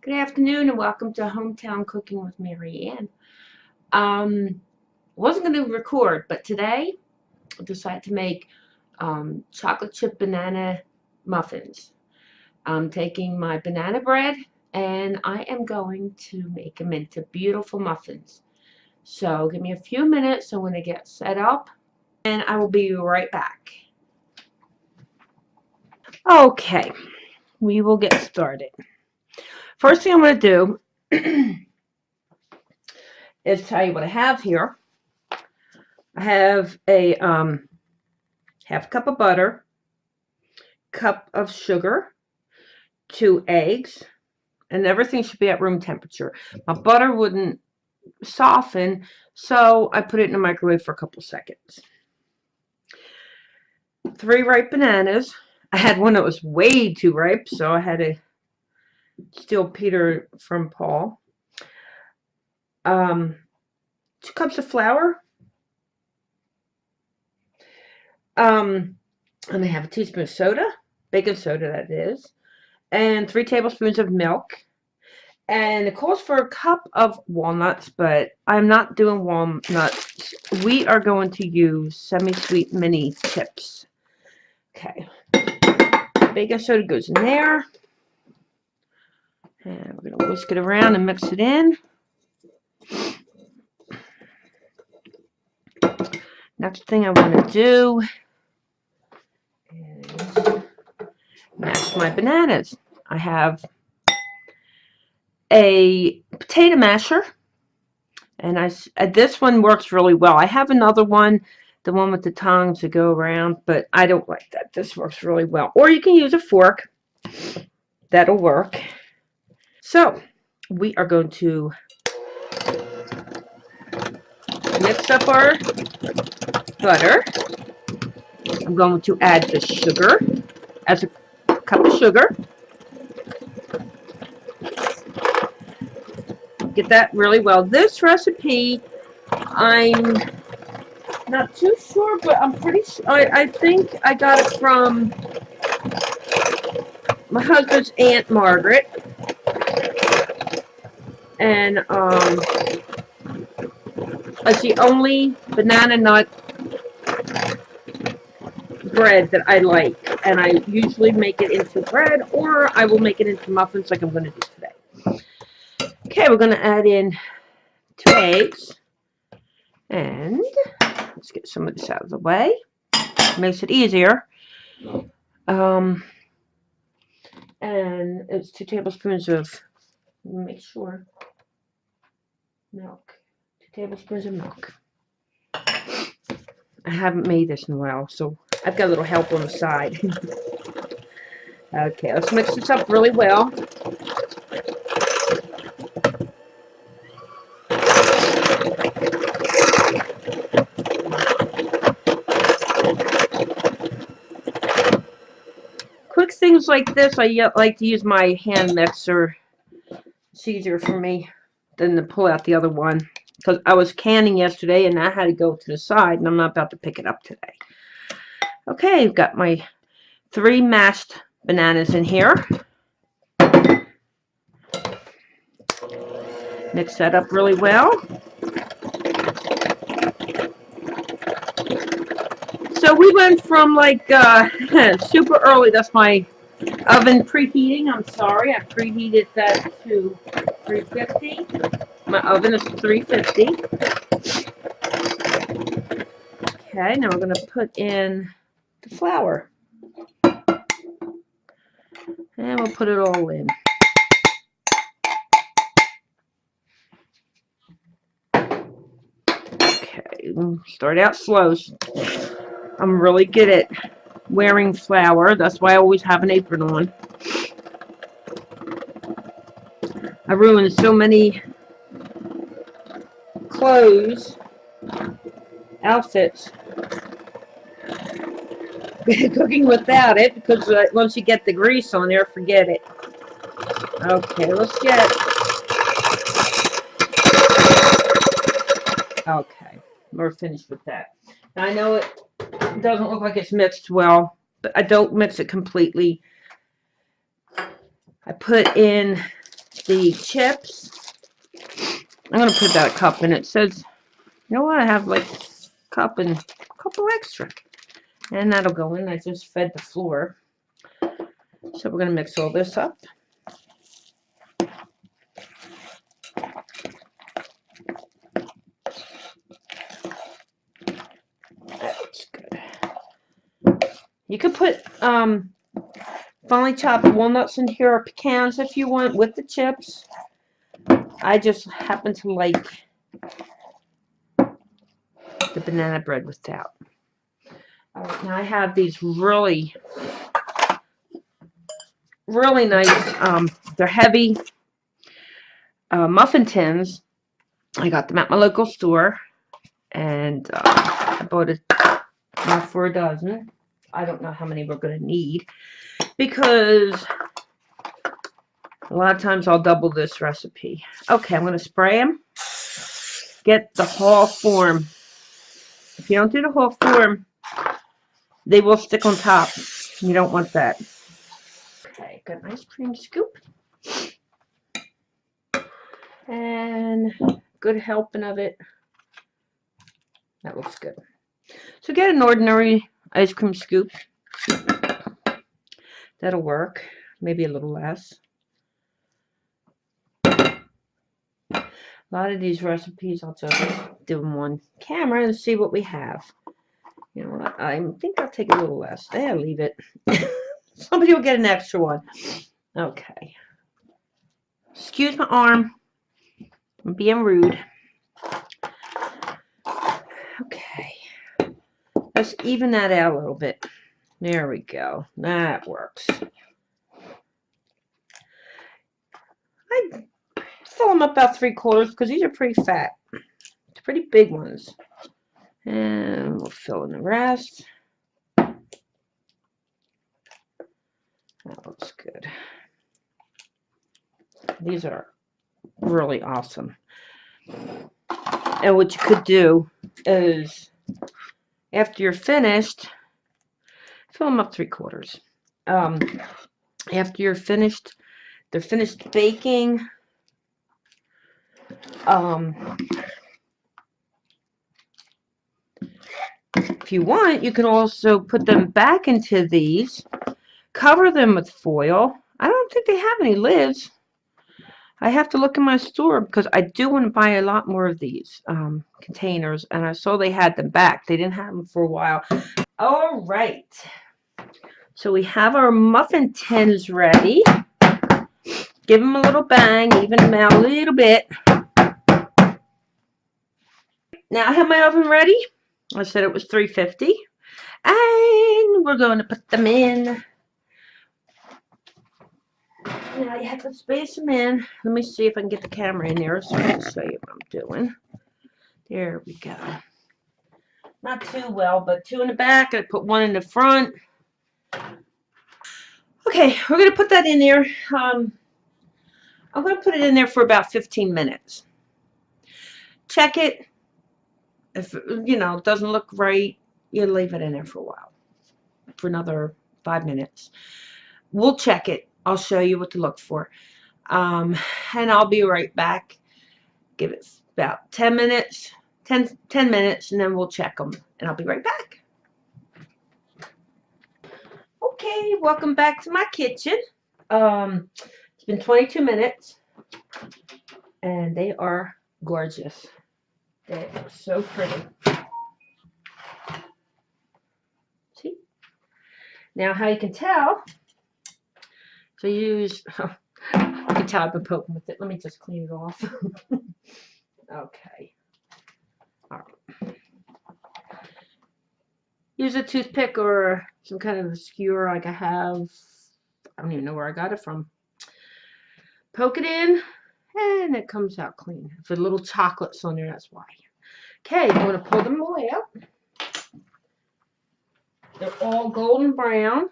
Good afternoon and welcome to Hometown Cooking with Marianne. Wasn't going to record, but today I decided to make chocolate chip banana muffins. I'm taking my banana bread and I am going to make them into beautiful muffins. So give me a few minutes so when I get set up and I will be right back. Okay, we will get started. First thing I'm going to do is tell you what I have here. I have a half cup of butter, cup of sugar, 2 eggs, and everything should be at room temperature. My butter wouldn't soften, so I put it in the microwave for a couple seconds. 3 ripe bananas. I had one that was way too ripe, so I had to steal Peter from Paul. 2 cups of flour. And I have a teaspoon of soda, baking soda that is, and 3 tablespoons of milk. And it calls for a cup of walnuts, but I'm not doing walnuts. We are going to use semi-sweet mini chips. Okay. Baking soda goes in there. And we're going to whisk it around and mix it in. Next thing I want to do is mash my bananas. I have a potato masher, and this one works really well. I have another one, the one with the tongs that go around, but I don't like that. This works really well. Or you can use a fork. That'll work. So we are going to mix up our butter. I'm going to add the sugar as a cup of sugar. Get that really well. This recipe, I'm not too sure, but I'm pretty sure. I think I got it from my husband's Aunt Margaret. And it's the only banana nut bread that I like. And I usually make it into bread, or I will make it into muffins like I'm going to do today. Okay, we're going to add in 2 eggs. And let's get some of this out of the way. Makes it easier. And it's 2 tablespoons of, make sure, milk. 2 tablespoons of milk. I haven't made this in a while, so I've got a little help on the side. Okay, let's mix this up really well. Quick things like this, I like to use my hand mixer. It's easier for me than to pull out the other one, because I was canning yesterday and I had to go to the side, and I'm not about to pick it up today. Okay, I've got my 3 mashed bananas in here. Mix that up really well. So we went from like super early. That's my oven preheating. I'm sorry, I preheated that to 350. My oven is 350. Okay, now we're going to put in the flour. And we'll put it all in. Okay, start out slow. I'm really good at wearing flour. That's why I always have an apron on. I ruined so many clothes, outfits, cooking without it, because once you get the grease on there, forget it. Okay, let's get... Okay, we're finished with that. Now, I know it doesn't look like it's mixed well, but I don't mix it completely. I put in the chips. I'm going to put that cup in. It says, you know what, I have like a cup and a couple extra. And that'll go in. I just fed the floor. So we're going to mix all this up. That's good. You could put finely chopped walnuts in here or pecans if you want with the chips. I just happen to like the banana bread without. Alright, now I have these really nice, they're heavy muffin tins. I got them at my local store, and I bought enough for a dozen. I don't know how many we're going to need, because a lot of times I'll double this recipe. Okay, I'm going to spray them. Get the whole form. If you don't do the whole form, they will stick on top. You don't want that. Okay, got an ice cream scoop. And good helping of it. That looks good. So get an ordinary ice cream scoop. That'll work. Maybe a little less. A lot of these recipes, I'll just do them on camera and see what we have. You know what? I think I'll take a little less. There, leave it. Somebody will get an extra one. Okay. Excuse my arm. I'm being rude. Okay. Let's even that out a little bit. There we go. That works. I fill them up about 3/4 because these are pretty fat. It's pretty big ones. And we'll fill in the rest. That looks good. These are really awesome. And what you could do is, after you're finished, fill them up 3/4. After you're finished, they're finished baking. If you want, you can also put them back into these, cover them with foil. I don't think they have any lids. I have to look in my store because I do want to buy a lot more of these containers, and I saw they had them back. They didn't have them for a while. All right. So we have our muffin tins ready. Give them a little bang, even them out a little bit. Now I have my oven ready. I said it was 350. And we're going to put them in. Now you have to space them in. Let me see if I can get the camera in there so I can show you what I'm doing. There we go. Not too well, but 2 in the back. I put 1 in the front. Okay, we're going to put that in there. I'm going to put it in there for about 15 minutes. Check it. If, you know, it doesn't look right, you leave it in there for a while. For another 5 minutes. We'll check it. I'll show you what to look for. And I'll be right back. Give it about 10 minutes. 10 minutes, and then we'll check them. And I'll be right back. Okay, welcome back to my kitchen. It's been 22 minutes. And they are gorgeous. They are so pretty. See? Now how you can tell, so you use, you can tell I've been poking with it. Let me just clean it off. Okay. All right. Use a toothpick or some kind of a skewer like I have. I don't even know where I got it from. Poke it in. And it comes out clean. If a little chocolate's on there, that's why. Okay, I'm going to pull them away out. They're all golden brown.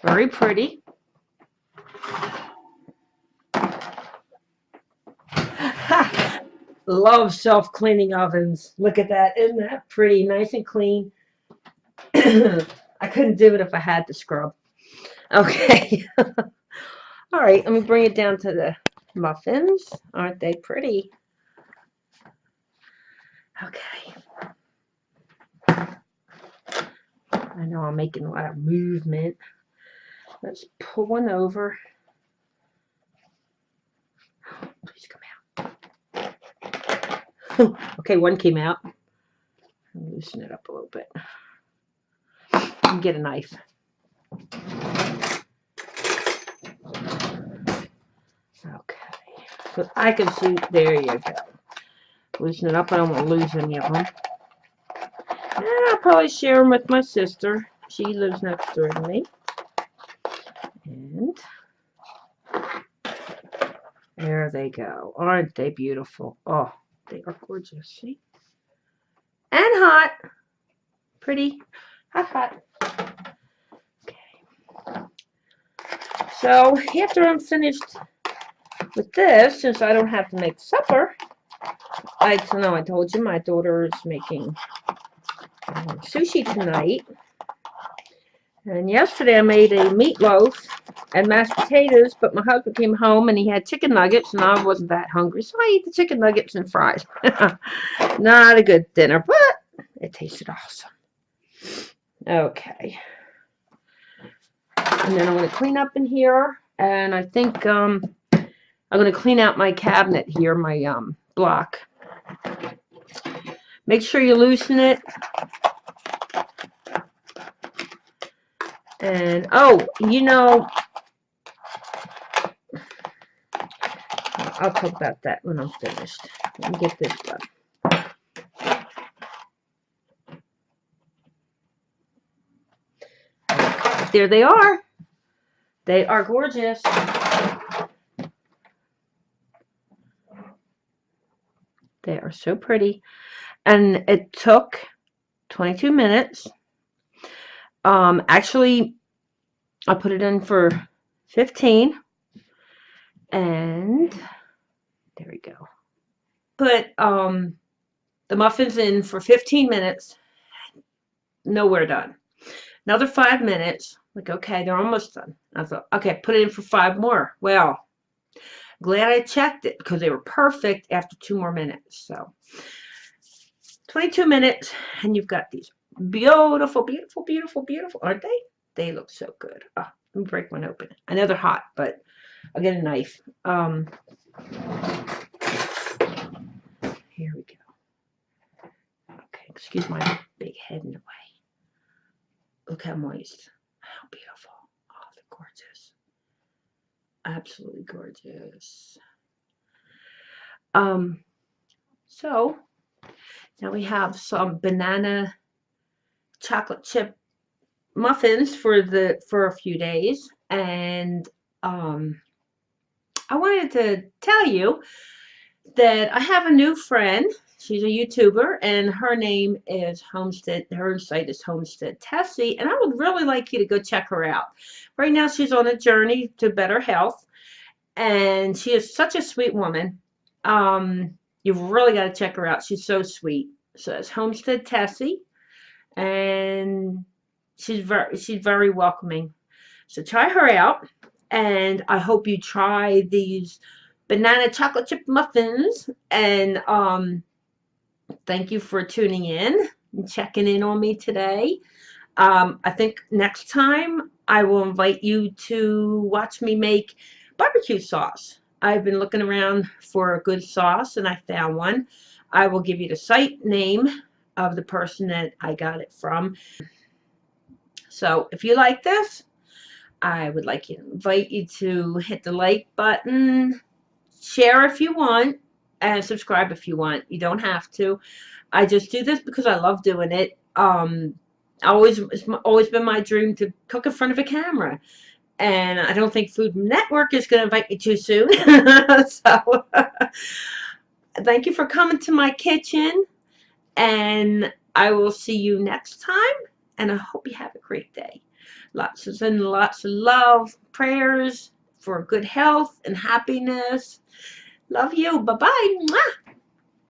Very pretty. Love self-cleaning ovens. Look at that. Isn't that pretty? Nice and clean. I couldn't do it if I had to scrub. Okay. All right, let me bring it down to the muffins. Aren't they pretty? Okay. I know I'm making a lot of movement. Let's pull one over. Please come out. Okay, one came out. Loosen it up a little bit. And get a knife. Okay. So I can see. There you go. Loosen it up. I don't want to lose any of them. And I'll probably share them with my sister. She lives next door to me. And there they go. Aren't they beautiful? Oh, they are gorgeous. See? And hot. Pretty. Hot, hot. Okay. So after I'm finished with this, since I don't have to make supper, I told you my daughter is making sushi tonight. And yesterday I made a meatloaf and mashed potatoes, but my husband came home and he had chicken nuggets and I wasn't that hungry, so I ate the chicken nuggets and fries. Not a good dinner, but it tasted awesome. Okay. And then I'm going to clean up in here, and I think I'm going to clean out my cabinet here, my block. Make sure you loosen it. And, oh, you know, I'll talk about that when I'm finished. Let me get this done. There they are. They are gorgeous. They are so pretty. And it took 22 minutes. Actually, I put it in for 15. And there we go. Put the muffins in for 15 minutes. Nowhere done. Another 5 minutes. Like, okay, they're almost done. I thought, okay, put it in for 5 more. Well, glad I checked it because they were perfect after 2 more minutes. So 22 minutes, and you've got these beautiful, beautiful, beautiful, beautiful, aren't they? They look so good. Oh, let me break one open. I know they're hot, but I'll get a knife. Here we go. Okay, excuse my big head in the way. Look how moist. How beautiful. Oh, they're gorgeous. Absolutely gorgeous. So now we have some banana chocolate chip muffins for a few days, and I wanted to tell you that I have a new friend. She's a YouTuber, and her name is Homestead. Her site is Homestead Tessie, and I would really like you to go check her out. Right now, she's on a journey to better health, and she is such a sweet woman. You've really got to check her out. She's so sweet. So it's Homestead Tessie, and she's very welcoming. So try her out, and I hope you try these banana chocolate chip muffins. And thank you for tuning in and checking in on me today. I think next time I will invite you to watch me make barbecue sauce. I've been looking around for a good sauce, and I found one. I will give you the site name of the person that I got it from. So if you like this, I would like to invite you to hit the like button, share if you want, and subscribe if you want. You don't have to. I just do this because I love doing it. It's always been my dream to cook in front of a camera. And I don't think Food Network is going to invite me too soon. So thank you for coming to my kitchen. And I will see you next time. And I hope you have a great day. Lots of love, prayers for good health and happiness. Love you. Bye-bye.